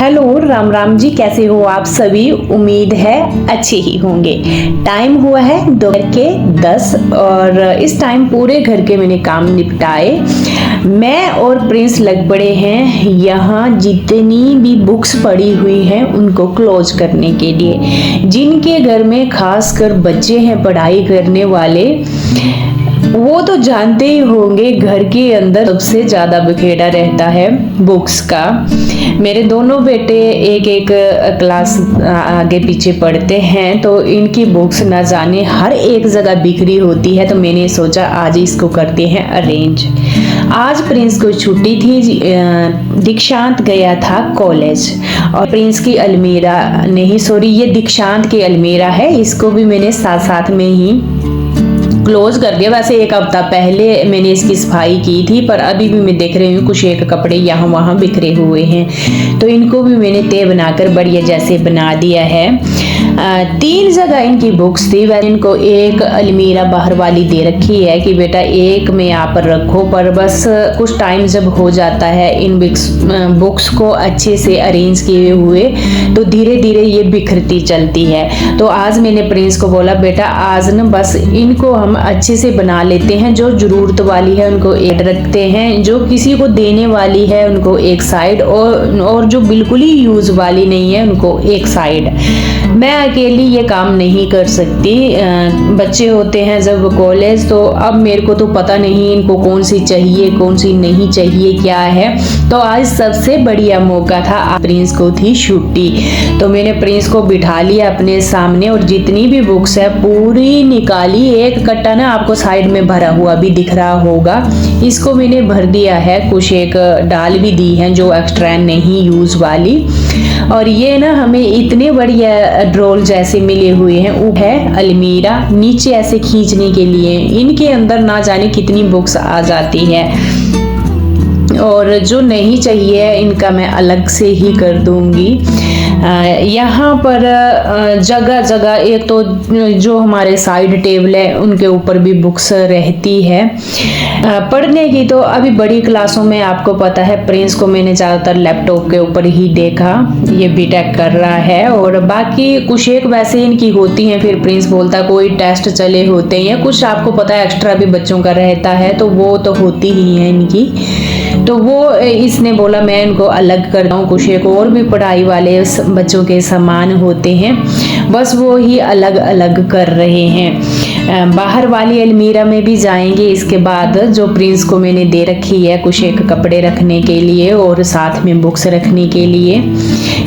Hello Ram Ram ji, कैसे हो आप सभी। उम्मीद है अच्छे ही होंगे। टाइम हुआ है दोपहर के 10 और इस टाइम पूरे घर के मैंने काम निपटाए। मैं और प्रिंस लग पड़े हैं यहाँ जितनी भी बुक्स पड़ी हुई हैं उनको क्लोज करने के लिए। जिनके घर में खासकर बच्चे हैं पढ़ाई करने वाले, वो तो जानते ही होंगे घर के अंदर सबसे ज्यादा बिखेरा रहता है बुक्स का। मेरे दोनों बेटे एक एक क्लास आगे पीछे पढ़ते हैं, तो इनकी बुक्स ना जाने हर एक जगह बिखरी होती है। तो मैंने सोचा आज इसको करते हैं अरेंज। आज प्रिंस को छुट्टी थी, दीक्षांत गया था कॉलेज और प्रिंस की अलमीरा नहीं, सॉरी ये दीक्षांत की अलमीरा है, इसको भी मैंने साथ साथ में ही क्लोज कर दिया। वैसे एक हफ्ता पहले मैंने इसकी सफाई की थी, पर अभी भी मैं देख रही हूँ कुछ एक कपड़े यहाँ वहाँ बिखरे हुए हैं, तो इनको भी मैंने तय बनाकर बढ़िया जैसे बना दिया है। 3 जगह इनकी बुक्स थी। वैसे इनको एक अलमीरा बाहर वाली दे रखी है कि बेटा एक में यहाँ पर रखो, पर बस कुछ टाइम जब हो जाता है इन बुक्स को अच्छे से अरेंज किए हुए तो धीरे धीरे ये बिखरती चलती है। तो आज मैंने प्रिंस को बोला बेटा आज न बस इनको हम अच्छे से बना लेते हैं, जो जरूरत वाली है उनको एक रखते हैं, जो किसी को देने वाली है उनको एक साइड, और जो बिल्कुल ही यूज वाली नहीं है उनको एक साइड। मैं अकेली ये काम नहीं कर सकती। बच्चे होते हैं जब कॉलेज, तो अब मेरे को तो पता नहीं इनको कौन सी चाहिए कौन सी नहीं चाहिए क्या है। तो आज सबसे बढ़िया मौका था, प्रिंस को थी छुट्टी, तो मैंने प्रिंस को बिठा लिया अपने सामने और जितनी भी बुक्स है पूरी निकाली। एक कट्टा ना आपको साइड में भरा हुआ भी दिख रहा होगा, इसको मैंने भर दिया है। कुछ एक डाल भी दी है जो एक्स्ट्रा नहीं यूज वाली। और ये ना हमें इतने बढ़िया ड्रोल जैसे मिले हुए हैं। ऊपर है अलमीरा, नीचे ऐसे खींचने के लिए इनके अंदर ना जाने कितनी बुक्स आ जाती है, और जो नहीं चाहिए इनका मैं अलग से ही कर दूंगी। यहाँ पर जगह जगह एक तो जो हमारे साइड टेबल है उनके ऊपर भी बुक्स रहती है पढ़ने की। तो अभी बड़ी क्लासों में आपको पता है प्रिंस को मैंने ज़्यादातर लैपटॉप के ऊपर ही देखा, ये बीटेक कर रहा है। और बाकी कुछ एक वैसे इनकी होती हैं, फिर प्रिंस बोलता कोई टेस्ट चले होते हैं, कुछ आपको पता है एक्स्ट्रा भी बच्चों का रहता है, तो वो तो होती ही है इनकी। तो वो इसने बोला मैं इनको अलग करता हूँ। कुछ एक और भी पढ़ाई वाले बच्चों के सामान होते हैं, बस वो ही अलग अलग कर रहे हैं। बाहर वाली अलमीरा में भी जाएंगे इसके बाद, जो प्रिंस को मैंने दे रखी है कुछ एक कपड़े रखने के लिए और साथ में बुक्स रखने के लिए।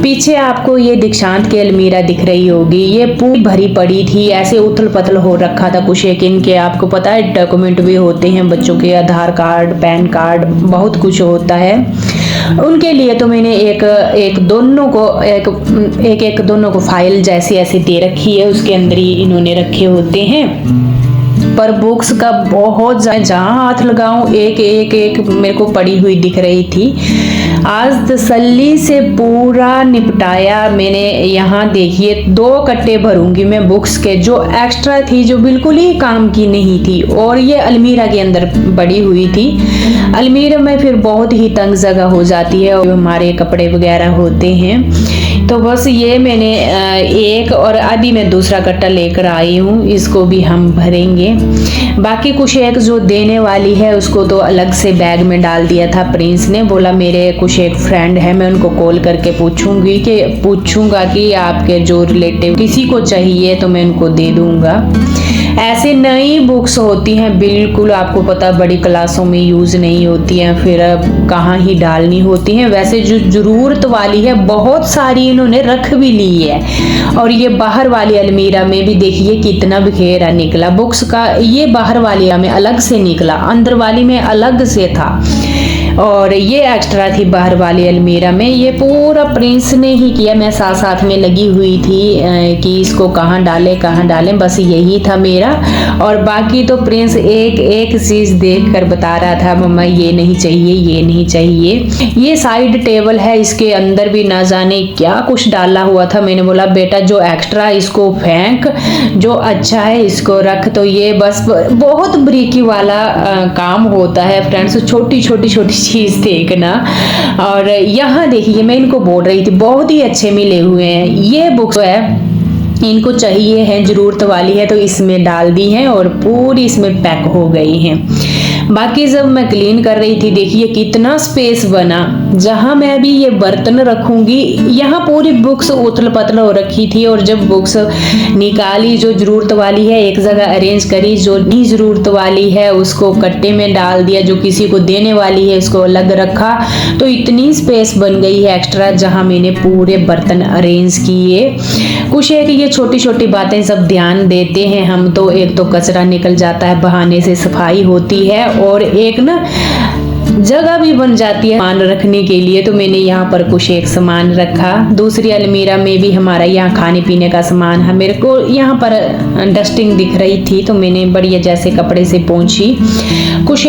पीछे आपको ये दीक्षांत की अलमीरा दिख रही होगी, ये पूरी भरी पड़ी थी, ऐसे उथल पथल हो रखा था। कुछ एक इनके आपको पता है डॉक्यूमेंट भी होते हैं बच्चों के, आधार कार्ड पैन कार्ड बहुत कुछ होता है उनके लिए। तो मैंने एक दोनों को फाइल जैसी ऐसे दे रखी है, उसके अंदर ही इन्होंने रखे होते हैं। पर बुक्स का बहुत जहाँ हाथ लगाऊं एक मेरे को पड़ी हुई दिख रही थी। आज तसल्ली से पूरा निपटाया मैंने। यहाँ देखिए 2 कट्टे भरूंगी मैं बुक्स के, जो एक्स्ट्रा थी जो बिल्कुल ही काम की नहीं थी, और ये अलमीरा के अंदर पड़ी हुई थी। अलमीरा में फिर बहुत ही तंग जगह हो जाती है और हमारे कपड़े वगैरह होते हैं। तो बस ये मैंने एक और अभी मैं दूसरा कट्टा लेकर आई हूँ, इसको भी हम भरेंगे। बाकी कुछ एक जो देने वाली है उसको तो अलग से बैग में डाल दिया था प्रिंस ने। बोला मेरे कुछ एक फ्रेंड है, मैं उनको कॉल करके पूछूंगा कि आपके जो रिलेटिव किसी को चाहिए तो मैं उनको दे दूंगा। ऐसे नई बुक्स होती हैं बिल्कुल आपको पता बड़ी क्लासों में यूज नहीं होती हैं, फिर अब कहाँ ही डालनी होती हैं। वैसे जो जरूरत वाली है बहुत सारी इन्होंने रख भी ली है। और ये बाहर वाली अलमीरा में भी देखिए कितना बिखेरा निकला बुक्स का। ये बाहर वाली में अलग से निकला, अंदर वाली में अलग से था, और ये एक्स्ट्रा थी बाहर वाली अलमीरा में। ये पूरा प्रिंस ने ही किया, मैं साथ साथ में लगी हुई थी कि इसको कहाँ डालें, बस यही था मेरा। और बाकी तो प्रिंस एक चीज देख कर बता रहा था मम्मा ये नहीं चाहिए ये नहीं चाहिए। ये साइड टेबल है, इसके अंदर भी ना जाने क्या कुछ डाला हुआ था। मैंने बोला बेटा जो एक्स्ट्रा इसको फेंक, जो अच्छा है इसको रख। तो ये बस बहुत बरीकी वाला काम होता है फ्रेंड्स, छोटी छोटी चीज़ देखना। और यहाँ देखिए मैं इनको बोल रही थी बहुत ही अच्छे मिले हुए हैं। ये बुक्स है इनको चाहिए है, ज़रूरत वाली है, तो इसमें डाल दी हैं और पूरी इसमें पैक हो गई हैं। बाकी जब मैं क्लीन कर रही थी देखिए कितना स्पेस बना। जहां मैं अभी ये बर्तन रखूंगी यहाँ पूरी बुक्स उथल पथल हो रखी थी, और जब बुक्स निकाली जो जरूरत वाली है एक जगह अरेंज करी, जो नहीं जरूरत वाली है उसको कट्टे में डाल दिया, जो किसी को देने वाली है उसको अलग रखा, तो इतनी स्पेस बन गई है एक्स्ट्रा जहां मैंने पूरे बर्तन अरेंज किए। कुछ है कि ये छोटी छोटी बातें सब ध्यान देते हैं हम, तो एक तो कचरा निकल जाता है, बहाने से सफाई होती है, और एक ना जगह भी बन जाती है सामान रखने के लिए। तो मैंने यहाँ पर कुछ एक सामान रखा। दूसरी अलमीरा में भी हमारा यहाँ खाने पीने का सामान है। मेरे को यहाँ पर डस्टिंग दिख रही थी तो मैंने बढ़िया जैसे कपड़े से पोंछी। कुछ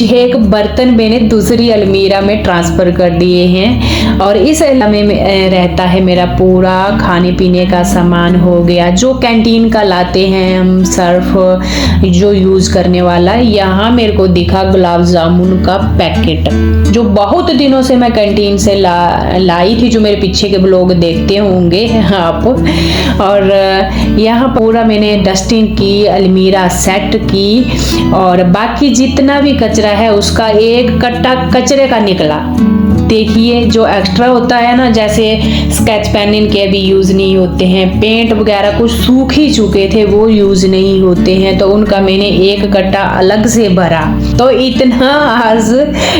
एक बर्तन मैंने दूसरी अलमीरा में ट्रांसफर कर दिए हैं, और इस अलमीरा में रहता है मेरा पूरा खाने पीने का सामान हो गया, जो कैंटीन का लाते हैं हम, सर्फ जो यूज करने वाला। यहाँ मेरे को दिखा गुलाब जामुन का पैकेट, जो बहुत दिनों से मैं कैंटीन से लाई थी, जो मेरे पीछे के ब्लॉग देखते होंगे आप। और यहाँ पूरा मैंने डस्टिंग की, अलमीरा सेट की, और बाकी जितना भी कचरा है उसका एक कट्टा कचरे का निकला। देखिए जो एक्स्ट्रा होता है ना, जैसे स्केच पेन इनके अभी यूज़ नहीं होते हैं, पेंट वगैरह कुछ सूख ही चुके थे वो यूज़ नहीं होते हैं, तो उनका मैंने एक कट्टा अलग से भरा। तो इतना आज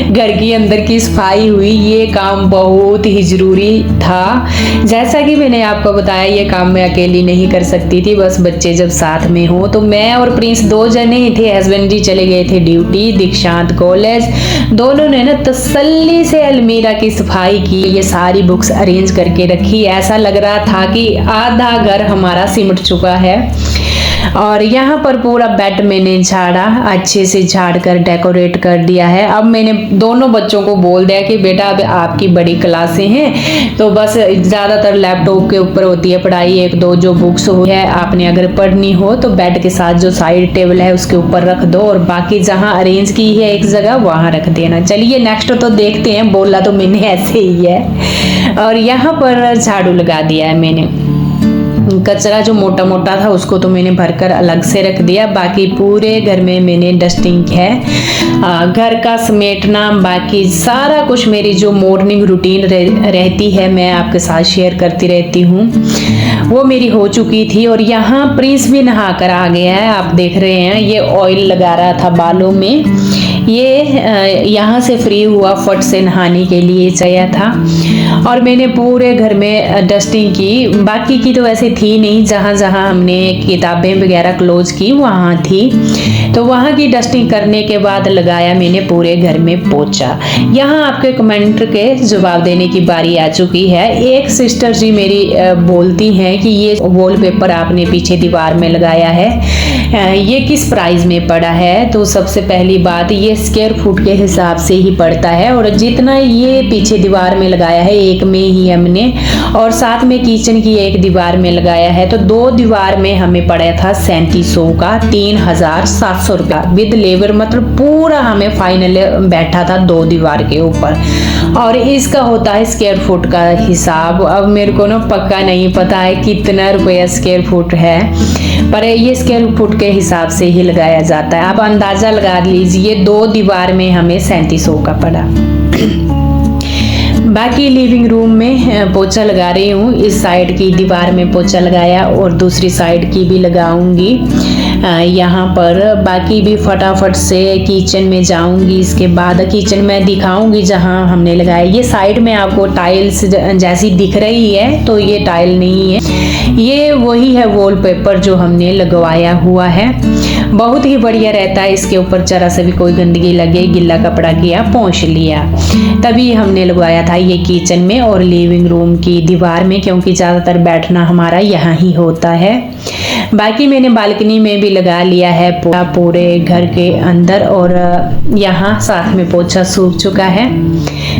घर के अंदर की सफाई हुई, ये काम बहुत ही ज़रूरी था। जैसा कि मैंने आपको बताया ये काम मैं अकेली नहीं कर सकती थी, बस बच्चे जब साथ में हो तो मैं और प्रिंस 2 जने ही थे। हस्बैंड जी चले गए थे ड्यूटी, दीक्षांत कॉलेज। दोनों ने ना तसल्ली से अलमीरा की सफाई की, ये सारी बुक्स अरेंज करके रखी। ऐसा लग रहा था कि आधा घर हमारा सिमट चुका है। और यहाँ पर पूरा बेड मैंने झाड़ा, अच्छे से झाड़ कर डेकोरेट कर दिया है। अब मैंने दोनों बच्चों को बोल दिया कि बेटा अब आपकी बड़ी क्लासें हैं, तो बस ज़्यादातर लैपटॉप के ऊपर होती है पढ़ाई, 1-2 जो बुक्स हो है आपने अगर पढ़नी हो तो बेड के साथ जो साइड टेबल है उसके ऊपर रख दो, और बाकी जहाँ अरेंज की है एक जगह वहाँ रख देना। चलिए नेक्स्ट तो देखते हैं, बोला तो मैंने ऐसे ही है। और यहाँ पर झाड़ू लगा दिया है मैंने। कचरा जो मोटा मोटा था उसको तो मैंने भरकर अलग से रख दिया। बाकी पूरे घर में मैंने डस्टिंग है, घर का समेटना, बाकी सारा कुछ मेरी जो मॉर्निंग रूटीन रहती है मैं आपके साथ शेयर करती रहती हूँ, वो मेरी हो चुकी थी। और यहाँ प्रिंस भी नहा कर आ गया है, आप देख रहे हैं ये ऑयल लगा रहा था बालों में। ये यहाँ से फ्री हुआ, फट से नहाने के लिए चाहिए था। और मैंने पूरे घर में डस्टिंग की, बाकी की तो वैसे थी नहीं, जहाँ जहाँ हमने किताबें वगैरह क्लोज की वहाँ थी, तो वहाँ की डस्टिंग करने के बाद लगाया मैंने पूरे घर में पोछा। यहाँ आपके कमेंट के जवाब देने की बारी आ चुकी है। एक सिस्टर जी मेरी बोलती हैं कि ये वॉलपेपर आपने पीछे दीवार में लगाया है, ये किस प्राइस में पड़ा है। तो सबसे पहली बात, ये स्क्वायर फुट के हिसाब से ही पड़ता है, और जितना ये पीछे दीवार में लगाया है एक में ही हमने, और साथ में किचन की एक दीवार में लगाया है, तो 2 दीवार में हमें पड़ा था 3700 का, 3700 रुपया विद लेबर, मतलब पूरा हमें फाइनल बैठा था 2 दीवार के ऊपर। और इसका होता है स्क्वायर फुट का हिसाब। अब मेरे को ना पक्का नहीं पता है कितना रुपया स्क्वायर फुट है, पर ये स्क्वायर फुट के हिसाब से ही लगाया जाता है। आप अंदाजा लगा लीजिए, 2 दीवार में हमें 3700 का पड़ा। बाकी लिविंग रूम में पोछा लगा रही हूँ, इस साइड की दीवार में पोछा लगाया और दूसरी साइड की भी लगाऊंगी यहाँ पर। बाकी भी फटाफट से किचन में जाऊंगी, इसके बाद किचन में दिखाऊंगी जहाँ हमने लगाया। ये साइड में आपको टाइल्स जैसी दिख रही है, तो ये टाइल नहीं है, ये वही है वॉलपेपर जो हमने लगवाया हुआ है। बहुत ही बढ़िया रहता है, इसके ऊपर जरा से भी कोई गंदगी लगे, गिल्ला कपड़ा किया पोंछ लिया, तभी हमने लगवाया था ये किचन में और लिविंग रूम की दीवार में, क्योंकि ज़्यादातर बैठना हमारा यहाँ ही होता है। बाकी मैंने बालकनी में भी लगा लिया है पूरे घर के अंदर, और यहाँ साथ में पोछा सूख चुका है,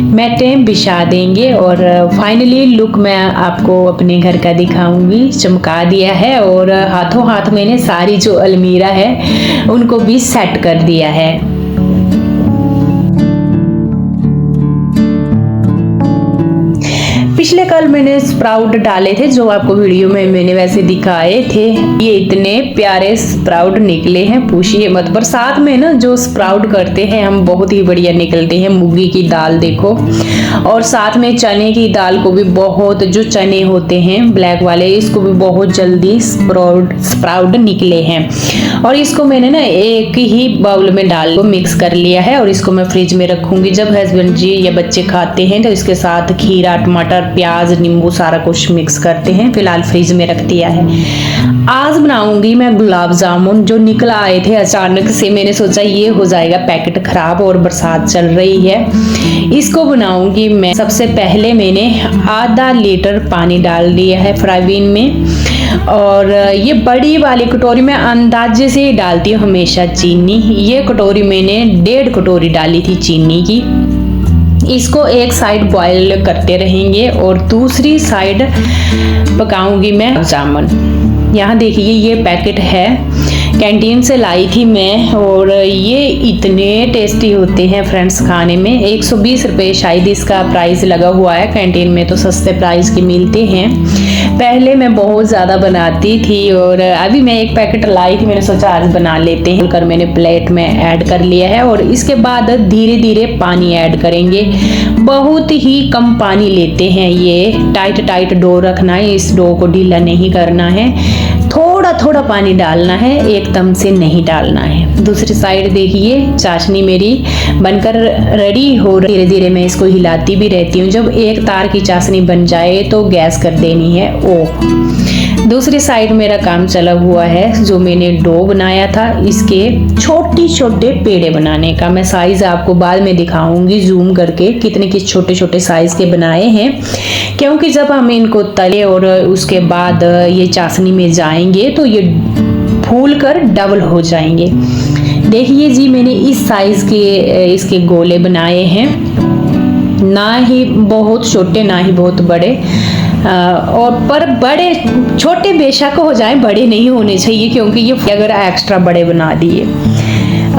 मैटें बिछा देंगे। और फाइनली लुक मैं आपको अपने घर का दिखाऊंगी, चमका दिया है, और हाथों हाथ मैंने सारी जो अलमीरा है उनको भी सेट कर दिया है। पिछले कल मैंने स्प्राउट डाले थे जो आपको वीडियो में मैंने वैसे दिखाए थे। ये इतने प्यारे स्प्राउट निकले हैं, पूछिए मत। बरसात में ना जो स्प्राउट करते हैं हम, बहुत ही बढ़िया निकलते हैं। मूंगी की दाल देखो, और साथ में चने की दाल को भी बहुत, जो चने होते हैं ब्लैक वाले, इसको भी बहुत जल्दी स्प्राउट निकले हैं। और इसको मैंने ना एक ही बाउल में डाल को मिक्स कर लिया है, और इसको मैं फ्रिज में रखूंगी। जब हस्बैंड जी या बच्चे खाते हैं तो इसके साथ खीरा, टमाटर, प्याज, नींबू सारा कुछ मिक्स करते हैं। फिलहाल फ्रिज में रख दिया है। आज बनाऊंगी मैं गुलाब जामुन, जो निकल आए थे अचानक से। मैंने सोचा ये हो जाएगा पैकेट खराब, और बरसात चल रही है। इसको बनाऊंगी मैं। सबसे पहले मैंने आधा लीटर पानी डाल दिया है फ्राई पैन में, और ये बड़ी वाली कटोरी में अंदाजे से ही डालती हूँ हमेशा चीनी। ये कटोरी मैंने 1.5 कटोरी डाली थी चीनी की। इसको एक साइड बॉईल करते रहेंगे और दूसरी साइड पकाऊंगी मैं जामुन। यहाँ देखिए ये पैकेट है, कैंटीन से लाई थी मैं, और ये इतने टेस्टी होते हैं फ्रेंड्स खाने में। 120 रुपये शायद इसका प्राइस लगा हुआ है। कैंटीन में तो सस्ते प्राइस के मिलते हैं। पहले मैं बहुत ज़्यादा बनाती थी, और अभी मैं एक पैकेट लाई थी। मैंने सोचा आज बना लेते हैं, कर मैंने प्लेट में ऐड कर लिया है। और इसके बाद धीरे धीरे पानी ऐड करेंगे। बहुत ही कम पानी लेते हैं। ये टाइट डो रखना है, इस डो को ढीला नहीं करना है। थोड़ा थोड़ा पानी डालना है, एकदम से नहीं डालना है। दूसरी साइड देखिए चाशनी मेरी बनकर रेडी हो रही। धीरे धीरे मैं इसको हिलाती भी रहती हूँ। जब एक तार की चाशनी बन जाए तो गैस कर देनी है ऑफ। दूसरी साइड मेरा काम चला हुआ है। जो मैंने डो बनाया था, इसके छोटे छोटे पेड़े बनाने का। मैं साइज आपको बाद में दिखाऊंगी जूम करके कितने के छोटे छोटे साइज के बनाए हैं, क्योंकि जब हम इनको तले और उसके बाद ये चाशनी में जाएंगे तो ये फूल कर डबल हो जाएंगे। देखिए जी मैंने इस साइज के इसके गोले बनाए हैं, ना ही बहुत छोटे ना ही बहुत बड़े। और पर बड़े छोटे बेशक हो जाए, बड़े नहीं होने चाहिए, क्योंकि ये अगर एक्स्ट्रा बड़े बना दिए।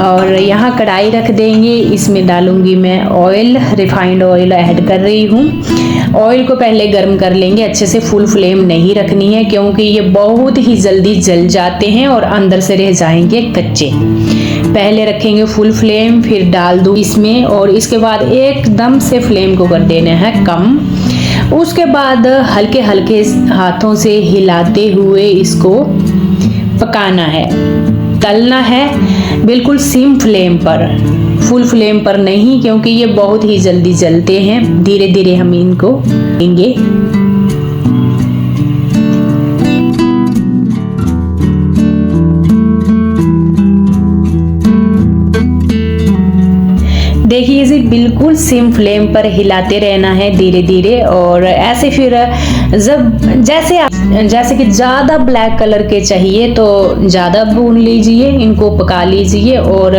और यहाँ कढ़ाई रख देंगे। इसमें डालूंगी मैं ऑयल, रिफाइंड ऑयल ऐड कर रही हूँ। ऑयल को पहले गर्म कर लेंगे अच्छे से। फुल फ्लेम नहीं रखनी है, क्योंकि ये बहुत ही जल्दी जल जाते हैं और अंदर से रह जाएंगे कच्चे। पहले रखेंगे फुल फ्लेम, फिर डाल दूँ इसमें, और इसके बाद एकदम से फ्लेम को कर देना है कम। उसके बाद हल्के हल्के हाथों से हिलाते हुए इसको पकाना है, तलना है, बिल्कुल सिम फ्लेम पर, फुल फ्लेम पर नहीं, क्योंकि ये बहुत ही जल्दी जलते हैं। धीरे धीरे हम इनको देंगे। देखिए जी बिल्कुल सिम फ्लेम पर हिलाते रहना है धीरे धीरे। और ऐसे फिर जैसे कि ज़्यादा ब्लैक कलर के चाहिए तो ज़्यादा भून लीजिए, इनको पका लीजिए, और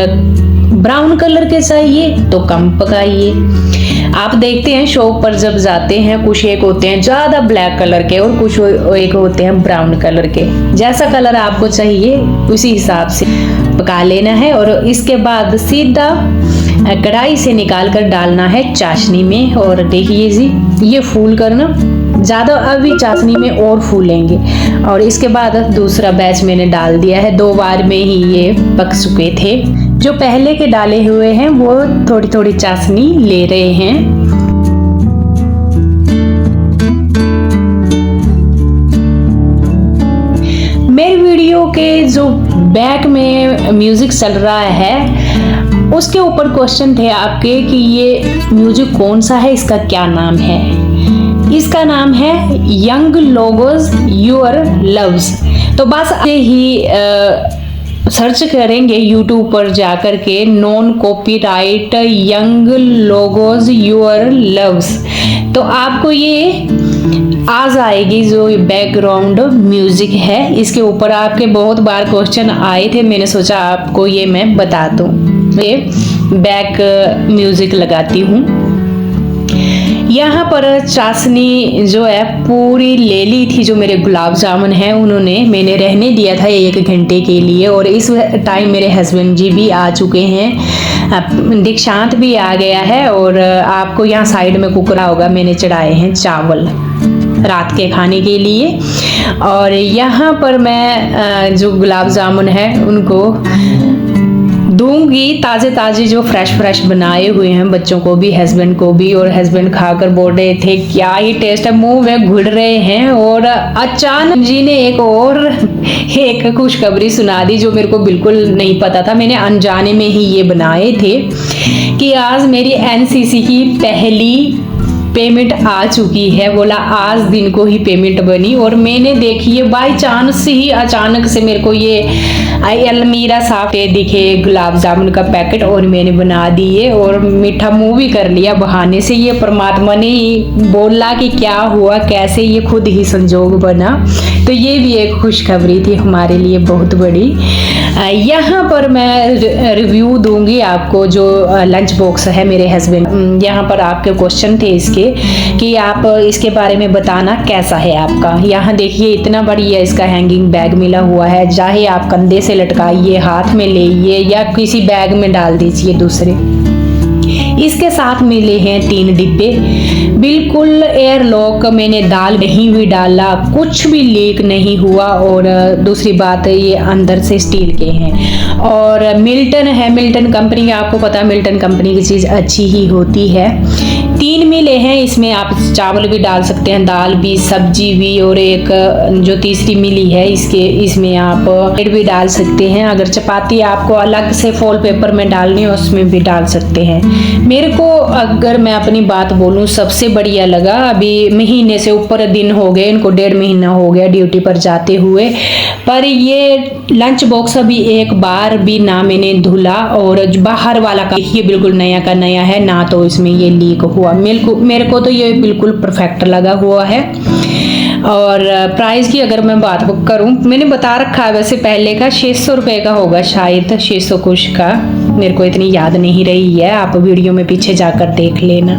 ब्राउन कलर के चाहिए तो कम पकाइए। आप देखते हैं शॉप पर जब जाते हैं, कुछ एक होते हैं ज़्यादा ब्लैक कलर के और कुछ एक होते हैं ब्राउन कलर के। जैसा कलर आपको चाहिए उसी हिसाब से पका लेना है। और इसके बाद सीधा कढ़ाई से निकाल कर डालना है चाशनी में। और देखिए जी ये फूल करना ज़्यादा, अभी चाशनी में और फूलेंगे। और इसके बाद दूसरा बैच मैंने डाल दिया है। 2 बार में ही ये पक चुके थे। जो पहले के डाले हुए हैं वो थोड़ी थोड़ी चाशनी ले रहे हैं। मेरे वीडियो के जो बैक में म्यूजिक चल रहा है, उसके ऊपर क्वेश्चन थे आपके कि ये म्यूजिक कौन सा है, इसका क्या नाम है। इसका नाम है यंग लोगोज योर लव्स। तो बस ही सर्च करेंगे यूट्यूब पर जाकर के non copyright young logos your loves, तो आपको ये आ जाएगी जो बैकग्राउंड म्यूजिक है। इसके ऊपर आपके बहुत बार क्वेश्चन आए थे, मैंने सोचा आपको ये मैं बता दूं। ये बैक म्यूजिक लगाती हूँ। यहाँ पर चाशनी जो है पूरी ले ली थी। जो मेरे गुलाब जामुन हैं उन्होंने मैंने रहने दिया था 1 घंटे के लिए, और इस टाइम मेरे हस्बैंड जी भी आ चुके हैं दीक्षांत भी आ गया है और आपको यहाँ साइड में कुकरा होगा, मैंने चढ़ाए हैं चावल रात के खाने के लिए। और यहाँ पर मैं जो गुलाब जामुन है उनको दूंगी, ताज़े ताज़े जो फ्रेश बनाए हुए हैं, बच्चों को भी हस्बैंड को भी। और हस्बैंड खाकर बोल रहे थे क्या ही टेस्ट है, मुंह में घुल रहे हैं। और अचानक जी ने एक खुशखबरी सुना दी जो मेरे को बिल्कुल नहीं पता था, मैंने अनजाने में ही ये बनाए थे कि आज मेरी एनसीसी की पहली पेमेंट आ चुकी है। बोला आज दिन को ही पेमेंट बनी और मैंने देखी है बाई चांस ही अचानक से मेरे को ये अलमीरा साफ दिखे गुलाब जामुन का पैकेट और मैंने बना दिए और मीठा मुंह भी कर लिया बहाने से। ये परमात्मा ने ही बोला कि क्या हुआ कैसे, ये खुद ही संजोग बना। तो ये भी एक खुशखबरी थी हमारे लिए बहुत बड़ी। यहाँ पर मैं रिव्यू दूंगी आपको जो लंच बॉक्स है मेरे हस्बैंड। यहाँ पर आपके क्वेश्चन थे इसके कि आप इसके बारे में बताना कैसा है आपका। यहाँ देखिए इतना बढ़िया इसका हैंगिंग बैग मिला हुआ है, चाहे आप कंधे से लटकाइए, हाथ में लेइए या किसी बैग में डाल दीजिए दूसरे। इसके साथ मिले हैं 3 डिब्बे, बिल्कुल एयर लॉक, मैंने दाल नहीं भी डाला, कुछ भी लीक नहीं हुआ। और दूसरी बात ये अंदर से स्टील के हैं। और मिल्टन है, मिल्टन कंपनी का, आपको पता है मिल्टन कंपनी की चीज़ अच्छी ही होती है। 3 मिले हैं, इसमें आप चावल भी डाल सकते हैं, दाल भी, सब्जी भी। और एक जो तीसरी मिली है इसमें आप ब्रेड भी डाल सकते हैं। अगर चपाती आपको अलग से फॉल पेपर में डालनी हो उसमें भी डाल सकते हैं। मेरे को अगर मैं अपनी बात बोलूं सबसे बढ़िया लगा, अभी महीने से ऊपर दिन हो गए इनको, 1.5 महीना हो गया ड्यूटी पर जाते हुए, पर ये लंच बॉक्स अभी एक बार भी ना मैंने धुला। और बाहर वाला का ये बिल्कुल नया का नया है, ना तो इसमें ये लीक हुआ। मेरे को तो ये बिल्कुल परफेक्ट लगा हुआ है। और प्राइस की अगर मैं बात करूं, मैंने बता रखा है वैसे पहले का 600 रुपये का होगा शायद, 600 कुछ का, मेरे को इतनी याद नहीं रही है, आप वीडियो में पीछे जाकर देख लेना।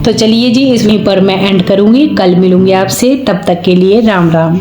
तो चलिए जी, इसमें पर मैं एंड करूंगी, कल मिलूंगी आपसे, तब तक के लिए राम राम।